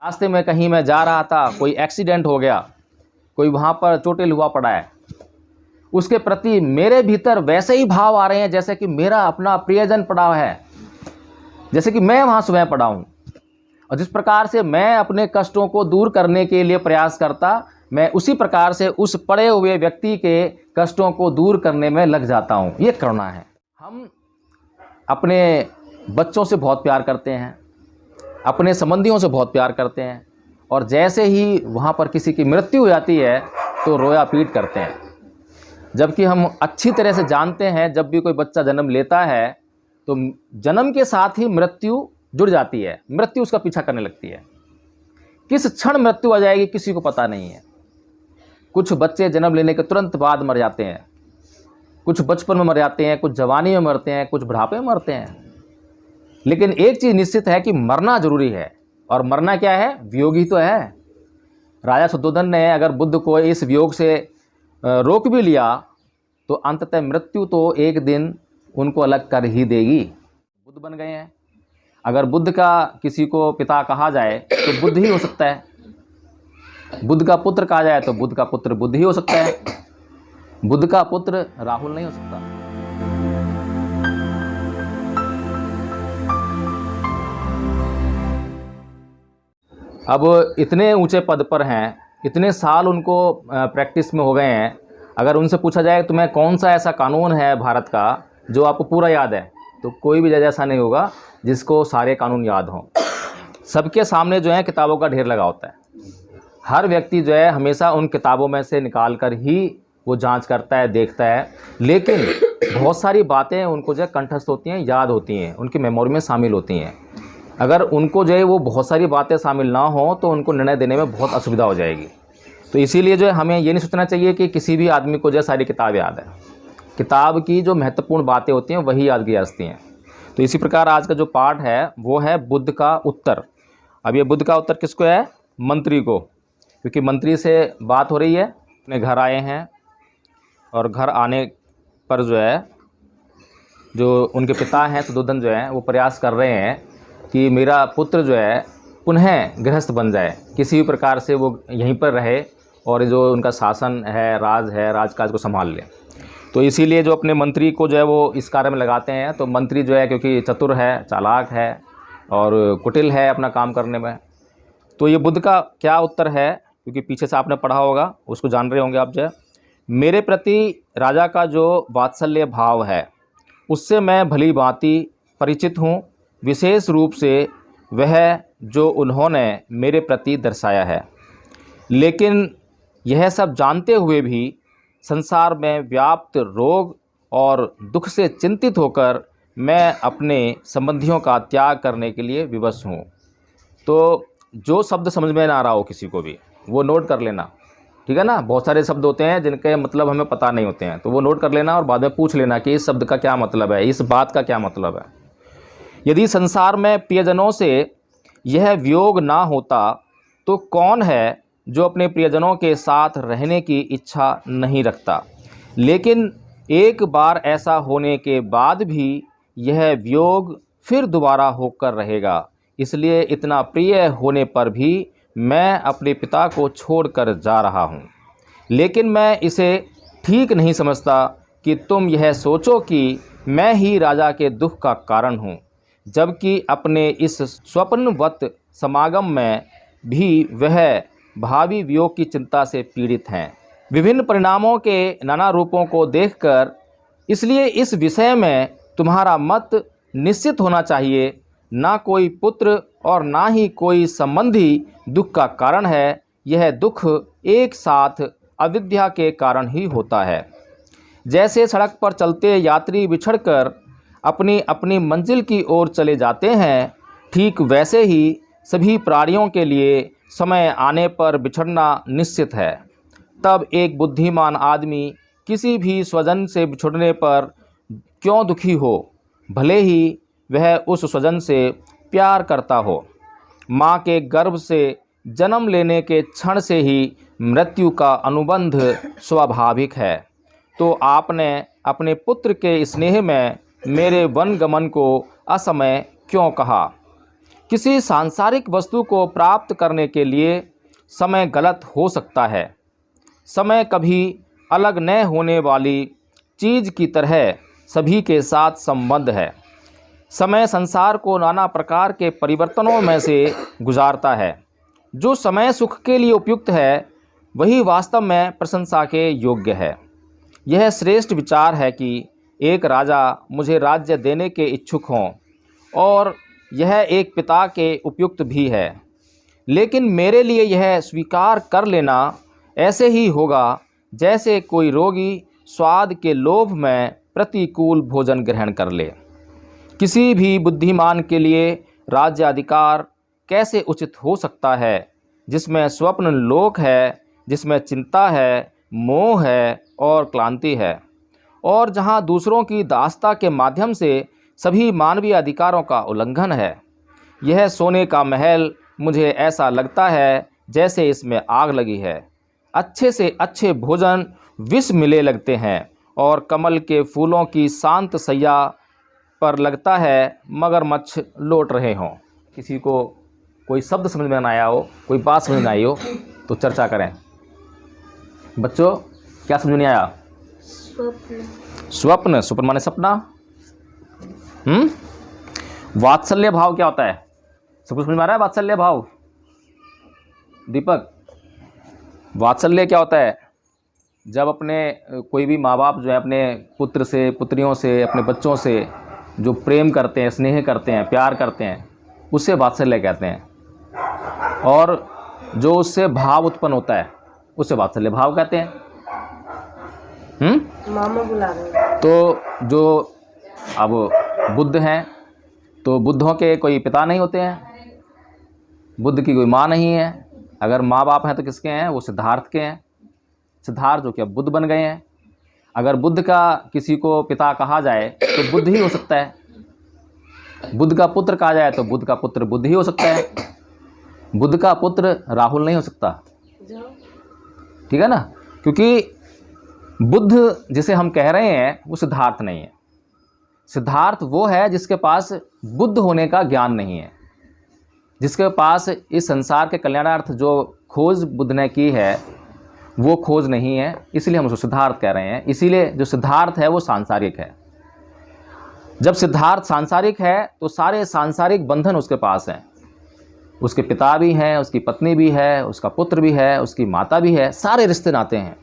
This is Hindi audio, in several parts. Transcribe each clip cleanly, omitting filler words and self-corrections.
रास्ते में कहीं मैं जा रहा था, कोई एक्सीडेंट हो गया, कोई वहाँ पर चोटिल हुआ पड़ा है, उसके प्रति मेरे भीतर वैसे ही भाव आ रहे हैं जैसे कि मेरा अपना प्रियजन पड़ा है, जैसे कि मैं वहाँ स्वयं पड़ा हूँ। और जिस प्रकार से मैं अपने कष्टों को दूर करने के लिए प्रयास करता, मैं उसी प्रकार से उस पड़े हुए व्यक्ति के कष्टों को दूर करने में लग जाता हूँ। ये करना है। हम अपने बच्चों से बहुत प्यार करते हैं, अपने संबंधियों से बहुत प्यार करते हैं, और जैसे ही वहाँ पर किसी की मृत्यु हो जाती है तो रोया पीट करते हैं। जबकि हम अच्छी तरह से जानते हैं, जब भी कोई बच्चा जन्म लेता है तो जन्म के साथ ही मृत्यु जुड़ जाती है, मृत्यु उसका पीछा करने लगती है। किस क्षण मृत्यु आ जाएगी किसी को पता नहीं है। कुछ बच्चे जन्म लेने के तुरंत बाद मर जाते हैं, कुछ बचपन में मर जाते हैं, कुछ जवानी में मरते हैं, कुछ बुढ़ापे में मरते हैं। लेकिन एक चीज़ निश्चित है कि मरना जरूरी है। और मरना क्या है? वियोग ही तो है। राजा शुद्धोधन ने अगर बुद्ध को इस वियोग से रोक भी लिया तो अंततः मृत्यु तो एक दिन उनको अलग कर ही देगी। बुद्ध बन गए हैं। अगर बुद्ध का किसी को पिता कहा जाए तो बुद्ध ही हो सकता है, बुद्ध का पुत्र कहा जाए तो बुद्ध का पुत्र बुद्ध ही हो सकता है, बुद्ध का पुत्र राहुल नहीं हो सकता। अब इतने ऊंचे पद पर हैं, इतने साल उनको प्रैक्टिस में हो गए हैं। अगर उनसे पूछा जाए तुम्हें कौन सा ऐसा कानून है भारत का जो आपको पूरा याद है, तो कोई भी जज ऐसा नहीं होगा जिसको सारे कानून याद हों। सबके सामने जो है किताबों का ढेर लगा होता है। हर व्यक्ति जो है हमेशा उन किताबों में से निकाल कर ही वो जांच करता है, देखता है। लेकिन बहुत सारी बातें उनको जो है कंठस्थ होती हैं, याद होती हैं, उनकी मेमोरी में शामिल होती हैं। अगर उनको जो है वो बहुत सारी बातें शामिल ना हो तो उनको निर्णय देने में बहुत असुविधा हो जाएगी। तो इसीलिए जो है हमें ये नहीं सोचना चाहिए कि किसी भी आदमी को जो है सारी किताब याद है। किताब की जो महत्वपूर्ण बातें होती हैं वही याद की जाती हैं। तो इसी प्रकार आज का जो पाठ है वो है बुद्ध का उत्तर। अब ये बुद्ध का उत्तर किसको है? मंत्री को, क्योंकि मंत्री से बात हो रही है। अपने घर आए हैं और घर आने पर जो है जो उनके पिता हैं शुद्धोधन जो है वो प्रयास कर रहे हैं कि मेरा पुत्र जो है पुनः गृहस्थ बन जाए, किसी भी प्रकार से वो यहीं पर रहे और जो उनका शासन है, राजकाज को संभाल ले। तो इसीलिए जो अपने मंत्री को जो है वो इस कार्य में लगाते हैं। तो मंत्री जो है क्योंकि चतुर है, चालाक है और कुटिल है अपना काम करने में। तो ये बुद्ध का क्या उत्तर है, क्योंकि पीछे से आपने पढ़ा होगा, उसको जान रहे होंगे आप जो है। मेरे प्रति राजा का जो वात्सल्य भाव है उससे मैं भली भांति परिचित हूँ, विशेष रूप से वह जो उन्होंने मेरे प्रति दर्शाया है। लेकिन यह सब जानते हुए भी संसार में व्याप्त रोग और दुख से चिंतित होकर मैं अपने संबंधियों का त्याग करने के लिए विवश हूँ। तो जो शब्द समझ में ना आ रहा हो किसी को भी वो नोट कर लेना, ठीक है ना। बहुत सारे शब्द होते हैं जिनके मतलब हमें पता नहीं होते हैं, तो वो नोट कर लेना और बाद में पूछ लेना कि इस शब्द का क्या मतलब है, इस बात का क्या मतलब है। यदि संसार में प्रियजनों से यह वियोग ना होता तो कौन है जो अपने प्रियजनों के साथ रहने की इच्छा नहीं रखता। लेकिन एक बार ऐसा होने के बाद भी यह वियोग फिर दोबारा होकर रहेगा। इसलिए इतना प्रिय होने पर भी मैं अपने पिता को छोड़कर जा रहा हूँ। लेकिन मैं इसे ठीक नहीं समझता कि तुम यह सोचो कि मैं ही राजा के दुख का कारण हूँ, जबकि अपने इस स्वप्नवत समागम में भी वह भावी वियोग की चिंता से पीड़ित हैं। विभिन्न परिणामों के नाना रूपों को देखकर इसलिए इस विषय में तुम्हारा मत निश्चित होना चाहिए। ना कोई पुत्र और ना ही कोई संबंधी दुख का कारण है। यह दुख एक साथ अविद्या के कारण ही होता है। जैसे सड़क पर चलते यात्री बिछड़कर अपनी अपनी मंजिल की ओर चले जाते हैं, ठीक वैसे ही सभी प्राणियों के लिए समय आने पर बिछड़ना निश्चित है। तब एक बुद्धिमान आदमी किसी भी स्वजन से बिछुड़ने पर क्यों दुखी हो, भले ही वह उस स्वजन से प्यार करता हो। माँ के गर्भ से जन्म लेने के क्षण से ही मृत्यु का अनुबंध स्वाभाविक है। तो आपने अपने पुत्र के स्नेह में मेरे वन गमन को असमय क्यों कहा? किसी सांसारिक वस्तु को प्राप्त करने के लिए समय गलत हो सकता है। समय कभी अलग न होने वाली चीज़ की तरह सभी के साथ संबद्ध है। समय संसार को नाना प्रकार के परिवर्तनों में से गुजारता है। जो समय सुख के लिए उपयुक्त है वही वास्तव में प्रशंसा के योग्य है। यह श्रेष्ठ विचार है कि एक राजा मुझे राज्य देने के इच्छुक हों और यह एक पिता के उपयुक्त भी है, लेकिन मेरे लिए यह स्वीकार कर लेना ऐसे ही होगा जैसे कोई रोगी स्वाद के लोभ में प्रतिकूल भोजन ग्रहण कर ले। किसी भी बुद्धिमान के लिए राज्य अधिकार कैसे उचित हो सकता है जिसमें स्वप्न लोक है, जिसमें चिंता है, मोह है और क्लांति है, और जहाँ दूसरों की दासता के माध्यम से सभी मानवीय अधिकारों का उल्लंघन है। यह सोने का महल मुझे ऐसा लगता है जैसे इसमें आग लगी है। अच्छे से अच्छे भोजन विष मिले लगते हैं और कमल के फूलों की शांत सैया पर लगता है मगरमच्छ लौट रहे हों। किसी को कोई शब्द समझ में ना आया हो, कोई बात समझ में आई हो तो चर्चा करें। बच्चों क्या समझ में आया? स्वप्न, स्वप्न माने सपना। वात्सल्य भाव क्या होता है? सब कुछ समझ में आ रहा है? वात्सल्य भाव दीपक, वात्सल्य क्या होता है? जब अपने कोई भी माँ बाप जो है अपने पुत्र से, पुत्रियों से, अपने बच्चों से जो प्रेम करते हैं, स्नेह करते हैं, प्यार करते हैं, उसे वात्सल्य कहते हैं। और जो उससे भाव उत्पन्न होता है उसे वात्सल्य भाव कहते हैं। मामा बुला रहे। तो जो अब बुद्ध हैं तो बुद्धों के कोई पिता नहीं होते हैं, बुद्ध की कोई माँ नहीं है। अगर माँ बाप हैं तो किसके हैं? वो सिद्धार्थ के हैं। सिद्धार्थ जो कि अब बुद्ध बन गए हैं। अगर बुद्ध का किसी को पिता कहा जाए तो बुद्ध ही हो सकता है। बुद्ध का पुत्र कहा जाए तो बुद्ध का पुत्र बुद्ध ही हो सकता है। बुद्ध का पुत्र राहुल नहीं हो सकता, ठीक है ना? क्योंकि बुद्ध जिसे हम कह रहे हैं वो सिद्धार्थ नहीं है। सिद्धार्थ वो है जिसके पास बुद्ध होने का ज्ञान नहीं है, जिसके पास इस संसार के कल्याणार्थ जो खोज बुद्ध ने की है वो खोज नहीं है, इसलिए हम उसको सिद्धार्थ कह रहे हैं। इसीलिए जो सिद्धार्थ है वो सांसारिक है। जब सिद्धार्थ सांसारिक है तो सारे सांसारिक बंधन उसके पास हैं। उसके पिता भी हैं, उसकी पत्नी भी है, उसका पुत्र भी है, उसकी माता भी है, सारे रिश्ते नाते हैं।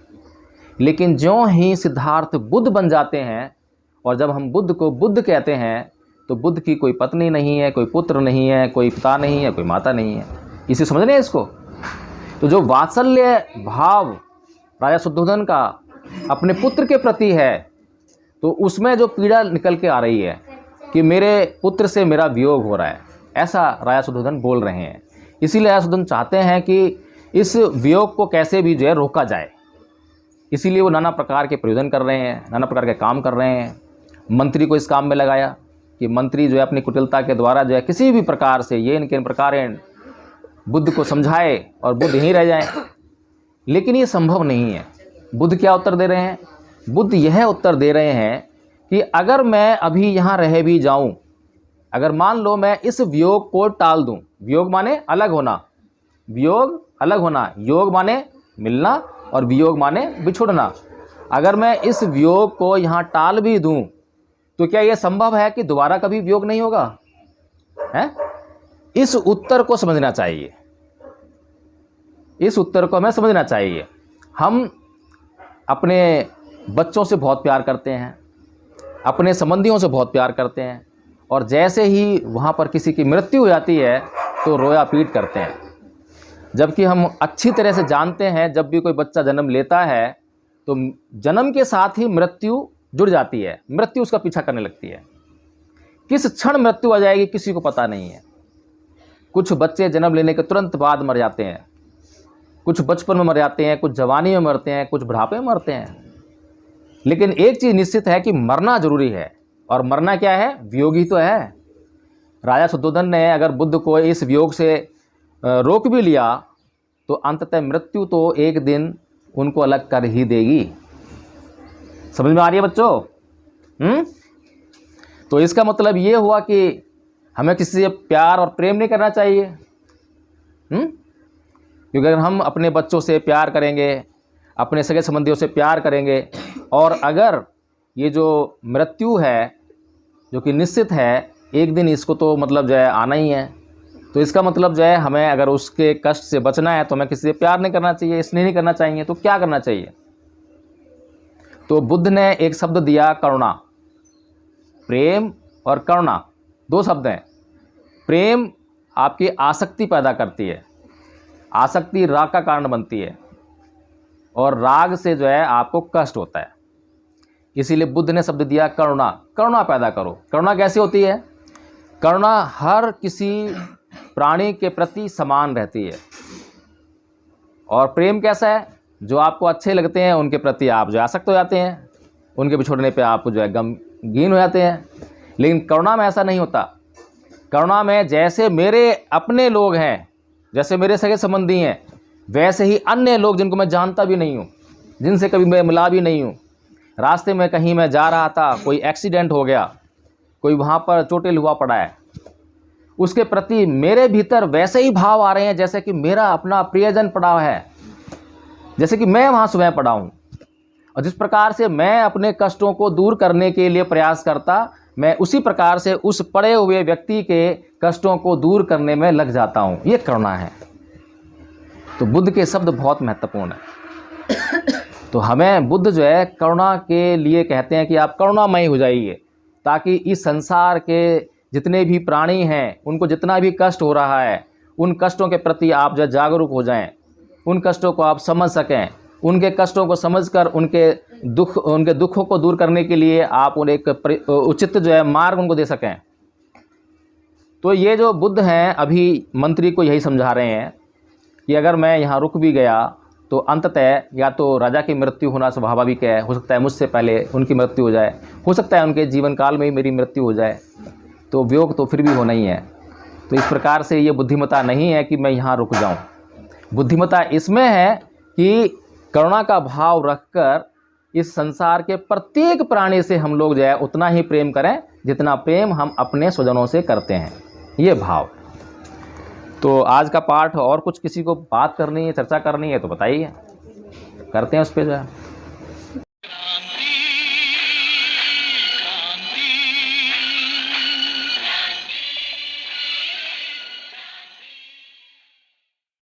लेकिन ज्यों ही सिद्धार्थ बुद्ध बन जाते हैं, और जब हम बुद्ध को बुद्ध कहते हैं तो बुद्ध की कोई पत्नी नहीं है, कोई पुत्र नहीं है, कोई पिता नहीं है, कोई माता नहीं है। इसे समझ रहे हैं इसको? तो जो वात्सल्य भाव राजा शुद्धोधन का अपने पुत्र के प्रति है, तो उसमें जो पीड़ा निकल के आ रही है कि मेरे पुत्र से मेरा वियोग हो रहा है, ऐसा राजा शुद्धोधन बोल रहे हैं। इसीलिए राजा शुद्धोधन चाहते हैं कि इस वियोग को कैसे भी जो है रोका जाए। इसीलिए वो नाना प्रकार के प्रयोजन कर रहे हैं, नाना प्रकार के काम कर रहे हैं। मंत्री को इस काम में लगाया कि मंत्री जो है अपनी कुटिलता के द्वारा जो है किसी भी प्रकार से ये इनके प्रकार बुद्ध को समझाए और बुद्ध यहीं रह जाएं। लेकिन ये संभव नहीं है। बुद्ध क्या उत्तर दे रहे हैं? बुद्ध यह उत्तर दे रहे हैं कि अगर मैं अभी यहाँ रह भी जाऊँ, अगर मान लो मैं इस वियोग को टाल दूँ, वियोग माने अलग होना, वियोग अलग होना, योग माने मिलना और वियोग माने बिछुड़ना। अगर मैं इस वियोग को यहाँ टाल भी दूँ तो क्या यह संभव है कि दोबारा कभी वियोग नहीं होगा? है? इस उत्तर को समझना चाहिए। इस उत्तर को हमें समझना चाहिए। हम अपने बच्चों से बहुत प्यार करते हैं, अपने संबंधियों से बहुत प्यार करते हैं, और जैसे ही वहाँ पर किसी की मृत्यु हो जाती है तो रोया पीट करते हैं। जबकि हम अच्छी तरह से जानते हैं जब भी कोई बच्चा जन्म लेता है तो जन्म के साथ ही मृत्यु जुड़ जाती है, मृत्यु उसका पीछा करने लगती है। किस क्षण मृत्यु आ जाएगी किसी को पता नहीं है। कुछ बच्चे जन्म लेने के तुरंत बाद मर जाते हैं, कुछ बचपन में मर जाते हैं, कुछ जवानी में मरते हैं, कुछ बुढ़ापे में मरते हैं। लेकिन एक चीज़ निश्चित है कि मरना जरूरी है। और मरना क्या है? वियोग ही तो है। राजा शुद्धोधन ने अगर बुद्ध को इस वियोग से रोक भी लिया तो अंततः मृत्यु तो एक दिन उनको अलग कर ही देगी। समझ में आ रही है बच्चों? तो इसका मतलब ये हुआ कि हमें किसी से प्यार और प्रेम नहीं करना चाहिए। क्योंकि अगर हम अपने बच्चों से प्यार करेंगे, अपने सगे संबंधियों से प्यार करेंगे, और अगर ये जो मृत्यु है जो कि निश्चित है, एक दिन इसको तो मतलब जो है आना ही है, तो इसका मतलब जो है हमें अगर उसके कष्ट से बचना है तो हमें किसी से प्यार नहीं करना चाहिए, स्नेह नहीं करना चाहिए। तो क्या करना चाहिए? तो बुद्ध ने एक शब्द दिया, करुणा। प्रेम और करुणा दो शब्द हैं। प्रेम आपकी आसक्ति पैदा करती है, आसक्ति राग का कारण बनती है, और राग से जो है आपको कष्ट होता है। इसीलिए बुद्ध ने शब्द दिया करुणा। करुणा पैदा करो। करुणा कैसी होती है? करुणा हर किसी प्राणी के प्रति समान रहती है। और प्रेम कैसा है? जो आपको अच्छे लगते हैं उनके प्रति आप जो आसक्त हो जाते हैं, उनके बिछोड़ने पे आप जो है गमगीन हो जाते हैं। लेकिन करुणा में ऐसा नहीं होता। करुणा में जैसे मेरे अपने लोग हैं, जैसे मेरे सगे संबंधी हैं, वैसे ही अन्य लोग जिनको मैं जानता भी नहीं हूँ, जिनसे कभी मैं मिला भी नहीं हूँ, रास्ते में कहीं मैं जा रहा था, कोई एक्सीडेंट हो गया, कोई वहाँ पर चोटिल हुआ पड़ा है, उसके प्रति मेरे भीतर वैसे ही भाव आ रहे हैं जैसे कि मेरा अपना प्रियजन पड़ा है, जैसे कि मैं वहाँ स्वयं पड़ा हूँ। और जिस प्रकार से मैं अपने कष्टों को दूर करने के लिए प्रयास करता, मैं उसी प्रकार से उस पड़े हुए व्यक्ति के कष्टों को दूर करने में लग जाता हूँ। ये करुणा है। तो बुद्ध के शब्द बहुत महत्वपूर्ण है। तो हमें बुद्ध जो है करुणा के लिए कहते हैं कि आप करुणामय हो जाइए, ताकि इस संसार के जितने भी प्राणी हैं, उनको जितना भी कष्ट हो रहा है, उन कष्टों के प्रति आप जो जागरूक हो जाएं, उन कष्टों को आप समझ सकें, उनके कष्टों को समझकर उनके दुखों को दूर करने के लिए आप उन्हें एक उचित जो है मार्ग उनको दे सकें। तो ये जो बुद्ध हैं अभी मंत्री को यही समझा रहे हैं कि अगर मैं यहाँ रुक भी गया तो अंततः या तो राजा की मृत्यु होना स्वाभाविक है, हो सकता है मुझसे पहले उनकी मृत्यु हो जाए, हो सकता है उनके जीवन काल में ही मेरी मृत्यु हो जाए, तो वियोग तो फिर भी होना ही है। तो इस प्रकार से ये बुद्धिमत्ता नहीं है कि मैं यहाँ रुक जाऊँ। बुद्धिमत्ता इसमें है कि करुणा का भाव रखकर इस संसार के प्रत्येक प्राणी से हम लोग जो है उतना ही प्रेम करें जितना प्रेम हम अपने स्वजनों से करते हैं, ये भाव। तो आज का पाठ और कुछ किसी को बात करनी है, चर्चा करनी है तो बताइए, करते हैं उस पर जो है।